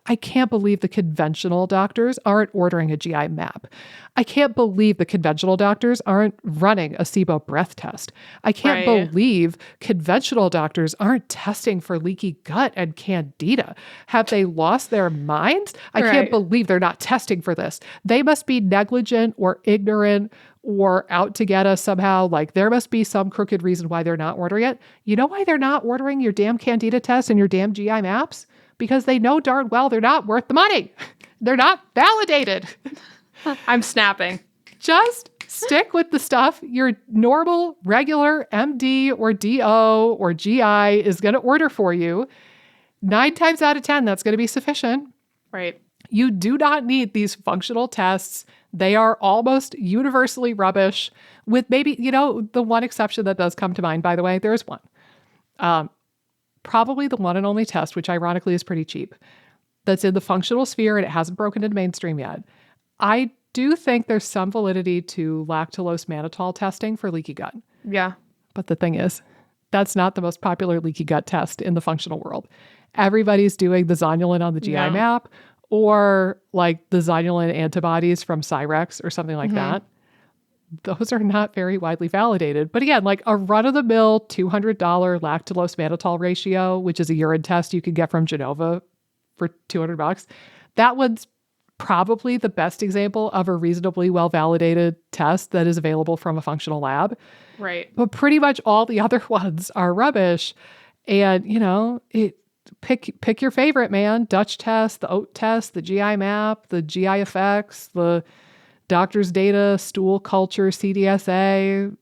I can't believe the conventional doctors aren't ordering a GI map. I can't believe the conventional doctors aren't running a SIBO breath test. I can't believe conventional doctors aren't testing for leaky gut and candida. Have they lost their minds? I can't believe they're not testing for this. They must be negligent or ignorant or out to get us somehow. Like, there must be some crooked reason why they're not ordering it. You know why they're not ordering your damn candida test and your damn GI maps? Because they know darn well they're not worth the money. They're not validated. I'm snapping. Just stick with the stuff your normal, regular MD or DO or GI is going to order for you. 9 times out of 10, that's going to be sufficient. Right. You do not need these functional tests. They are almost universally rubbish, with maybe, the one exception that does come to mind, by the way. There is one. Probably the one and only test, which ironically is pretty cheap, that's in the functional sphere and it hasn't broken into mainstream yet. I do think there's some validity to lactulose mannitol testing for leaky gut. Yeah. But the thing is, that's not the most popular leaky gut test in the functional world. Everybody's doing the zonulin on the GI map, or like the zonulin antibodies from Cyrex or something like that. Those are not very widely validated. But again, like a run-of-the-mill $200 lactulose mannitol ratio, which is a urine test you can get from Genova for $200, that one's probably the best example of a reasonably well-validated test that is available from a functional lab. Right. But pretty much all the other ones are rubbish. And, pick your favorite, man. Dutch test, the OAT test, the GI map, the GI effects, the doctor's data, stool culture, CDSA,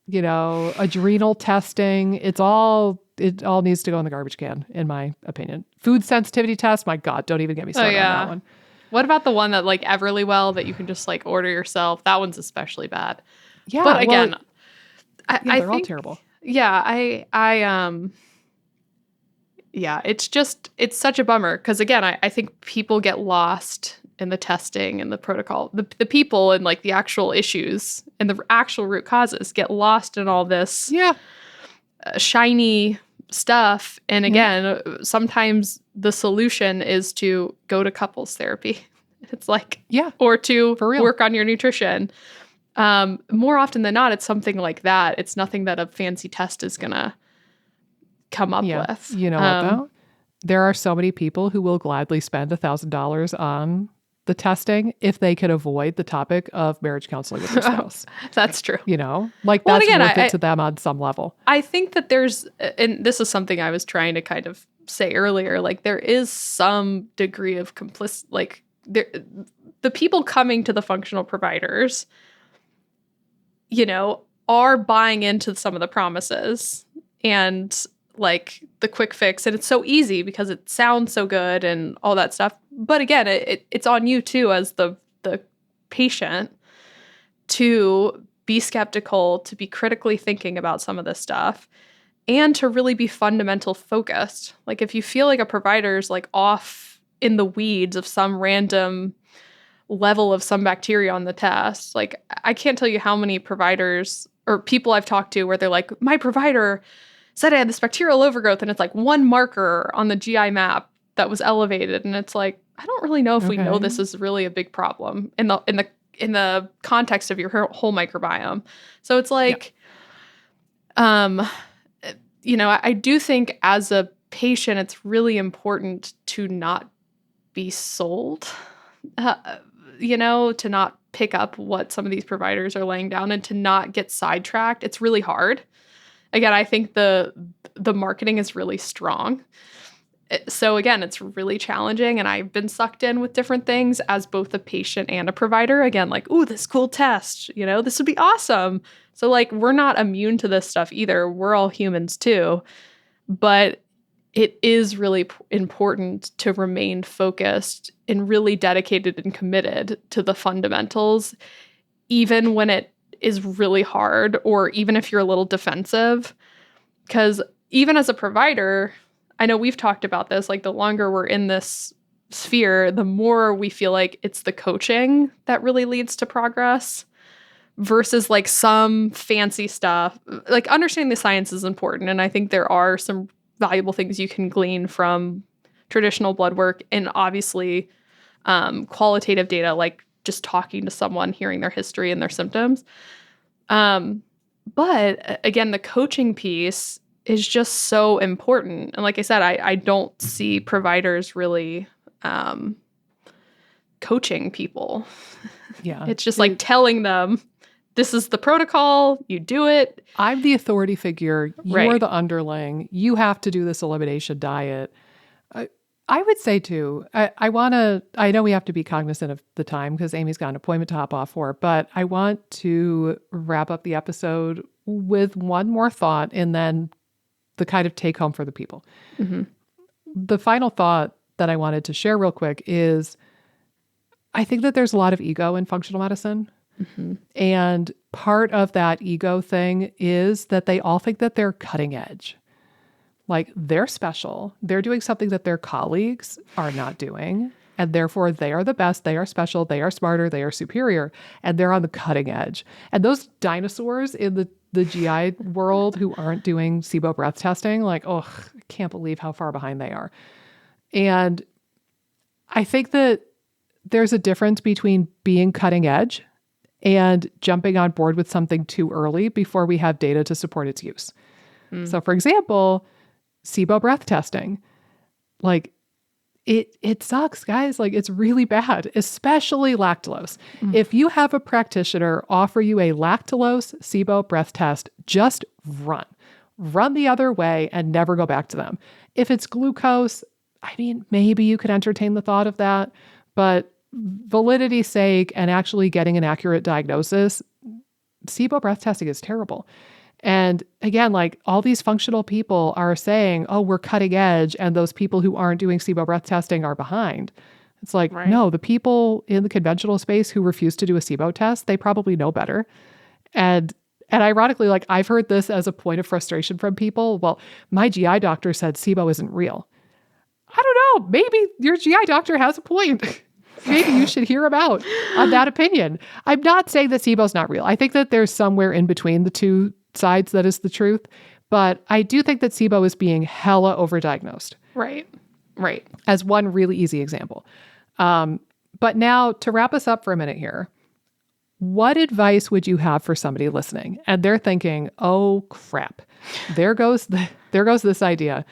adrenal testing. It all needs to go in the garbage can, in my opinion. Food sensitivity test, my God, don't even get me started on that one. What about the one that like Everlywell that you can just like order yourself? That one's especially bad. Yeah. But again, I they're think all terrible. Yeah, it's such a bummer because again, I think people get lost in the testing and the protocol. The people and like the actual issues and the actual root causes get lost in all this shiny stuff. And again, sometimes the solution is to go to couples therapy. It's like, or to work on your nutrition. More often than not, it's something like that. It's nothing that a fancy test is going to come up with. You know what, though? There are so many people who will gladly spend $1,000 on the testing if they could avoid the topic of marriage counseling with their spouse. That's true. That's worth it to them on some level. I think that there's, and this is something I was trying to kind of say earlier, like there is some degree of the people coming to the functional providers, are buying into some of the promises and like the quick fix. And it's so easy because it sounds so good and all that stuff. But again, it's on you too as the patient to be skeptical, to be critically thinking about some of this stuff. and to really be fundamental focused. Like if you feel like a provider's like off in the weeds of some random level of some bacteria on the test, like I can't tell you how many providers or people I've talked to where they're like, my provider said I had this bacterial overgrowth and it's like one marker on the GI map that was elevated. And it's like, I don't really know if we know this is really a big problem in the context of your whole microbiome. So it's like, I do think as a patient, it's really important to not be sold, to not pick up what some of these providers are laying down and to not get sidetracked. It's really hard. Again, I think the marketing is really strong. So again, it's really challenging, and I've been sucked in with different things as both a patient and a provider. Again, like, ooh, this cool test, this would be awesome. So like, we're not immune to this stuff either. We're all humans too. But it is really important to remain focused and really dedicated and committed to the fundamentals, even when it is really hard, or even if you're a little defensive. Because even as a provider, I know we've talked about this, like the longer we're in this sphere, the more we feel like it's the coaching that really leads to progress versus like some fancy stuff. Like understanding the science is important. And I think there are some valuable things you can glean from traditional blood work and obviously qualitative data, like just talking to someone, hearing their history and their symptoms. But again, the coaching piece is just so important. And like I said, I don't see providers really coaching people. Yeah. It's just like telling them, this is the protocol, you do it. I'm the authority figure. You're Right. the underling. You have to do this elimination diet. I would say too, I know we have to be cognizant of the time because Amy's got an appointment to hop off for, but I want to wrap up the episode with one more thought and then the kind of take home for the people. Mm-hmm. The final thought that I wanted to share real quick is I think that there's a lot of ego in functional medicine. Mm-hmm. And part of that ego thing is that they all think that they're cutting edge. Like they're special. They're doing something that their colleagues are not doing. And therefore they are the best. They are special. They are smarter. They are superior. And they're on the cutting edge. And those dinosaurs in the GI world who aren't doing SIBO breath testing, like, oh, I can't believe how far behind they are. And I think that there's a difference between being cutting edge and jumping on board with something too early before we have data to support its use. So for example, SIBO breath testing, like it sucks, guys. Like it's really bad, especially lactulose. If you have a practitioner offer you a lactulose SIBO breath test, just run the other way and never go back to them. If it's glucose, I mean, maybe you could entertain the thought of that, but validity's sake and actually getting an accurate diagnosis, SIBO breath testing is terrible. And again, like all these functional people are saying, oh, we're cutting edge. And those people who aren't doing SIBO breath testing are behind. It's like, no, the people in the conventional space who refuse to do a SIBO test, they probably know better. And ironically, like I've heard this as a point of frustration from people. Well, my GI doctor said SIBO isn't real. I don't know. Maybe your GI doctor has a point. Maybe you should hear him out on that opinion. I'm not saying that SIBO is not real. I think that there's somewhere in between the two sides that is the truth. But I do think that SIBO is being hella overdiagnosed. Right. As one really easy example. But now to wrap us up for a minute here, what advice would you have for somebody listening? And they're thinking, oh crap, there goes this idea.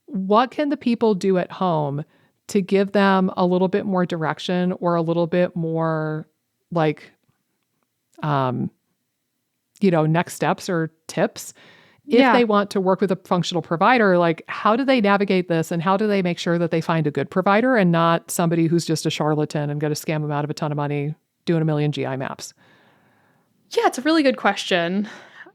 What can the people do at home to give them a little bit more direction or a little bit more like, next steps or tips if they want to work with a functional provider? Like, how do they navigate this and how do they make sure that they find a good provider and not somebody who's just a charlatan and going to scam them out of a ton of money doing a million GI maps? Yeah, it's a really good question.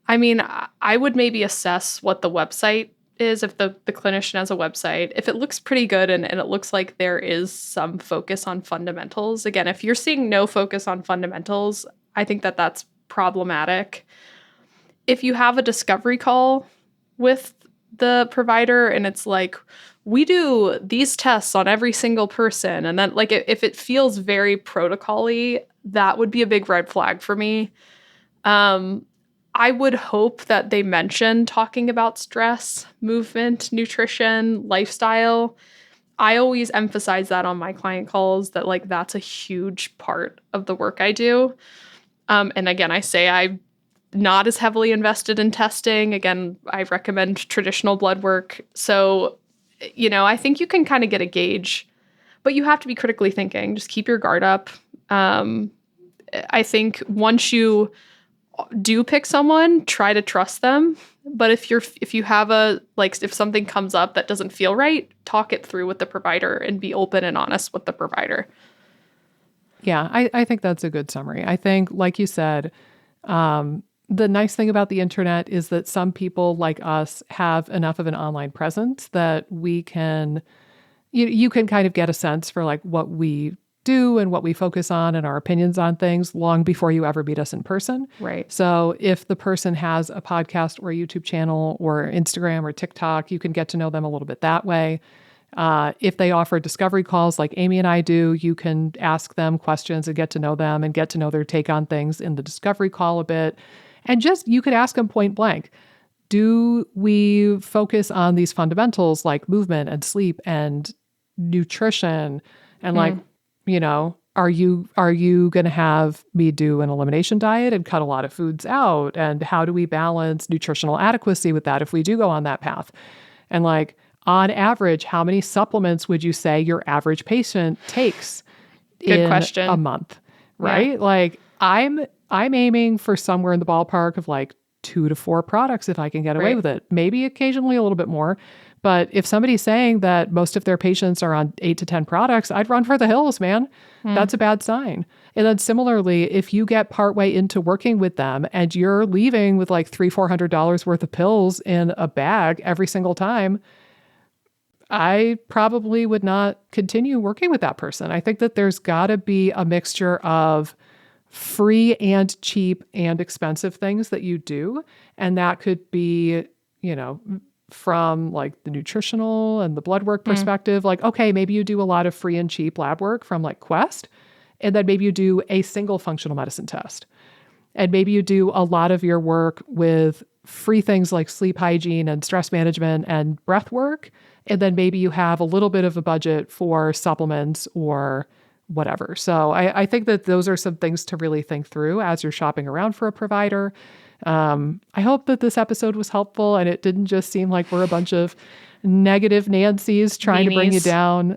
I mean, I would maybe assess what the website is, if the clinician has a website. If it looks pretty good and it looks like there is some focus on fundamentals. Again, if you're seeing no focus on fundamentals, I think that's problematic. If you have a discovery call with the provider and it's like, we do these tests on every single person. And then like if it feels very protocol-y, that would be a big red flag for me. I would hope that they mention talking about stress, movement, nutrition, lifestyle. I always emphasize that on my client calls that like that's a huge part of the work I do. And again, I say I'm not as heavily invested in testing. Again, I recommend traditional blood work. So, I think you can kind of get a gauge, but you have to be critically thinking. Just keep your guard up. I think once you do pick someone, try to trust them. But if you have if something comes up that doesn't feel right, talk it through with the provider and be open and honest with the provider. Yeah, I think that's a good summary. I think, like you said, the nice thing about the internet is that some people like us have enough of an online presence that we can, you can kind of get a sense for like what we do and what we focus on and our opinions on things long before you ever meet us in person. Right. So if the person has a podcast or a YouTube channel or Instagram or TikTok, you can get to know them a little bit that way. If they offer discovery calls like Amy and I do, you can ask them questions and get to know them and get to know their take on things in the discovery call a bit. And just, you could ask them point blank, do we focus on these fundamentals like movement and sleep and nutrition? And are you going to have me do an elimination diet and cut a lot of foods out? And how do we balance nutritional adequacy with that if we do go on that path? And like, on average, how many supplements would you say your average patient takes in a month? Right? Yeah. Like I'm aiming for somewhere in the ballpark of like 2 to 4 products if I can get away with it. Maybe occasionally a little bit more. But if somebody's saying that most of their patients are on 8 to 10 products, I'd run for the hills, man. That's a bad sign. And then similarly, if you get partway into working with them and you're leaving with like $300-400 worth of pills in a bag every single time, I probably would not continue working with that person. I think that there's got to be a mixture of free and cheap and expensive things that you do. And that could be, from like the nutritional and the blood work perspective, like, okay, maybe you do a lot of free and cheap lab work from like Quest, and then maybe you do a single functional medicine test. And maybe you do a lot of your work with free things like sleep hygiene and stress management and breath work. And then maybe you have a little bit of a budget for supplements or whatever. So I think that those are some things to really think through as you're shopping around for a provider. I hope that this episode was helpful and it didn't just seem like we're a bunch of negative Nancys trying to bring you down.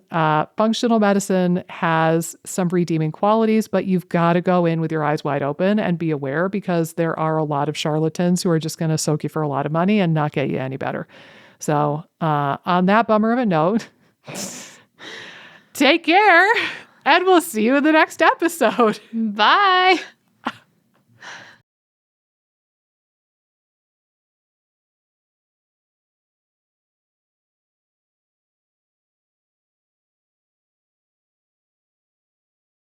Functional medicine has some redeeming qualities, but you've got to go in with your eyes wide open and be aware because there are a lot of charlatans who are just going to soak you for a lot of money and not get you any better. So on that bummer of a note, take care and we'll see you in the next episode. Bye.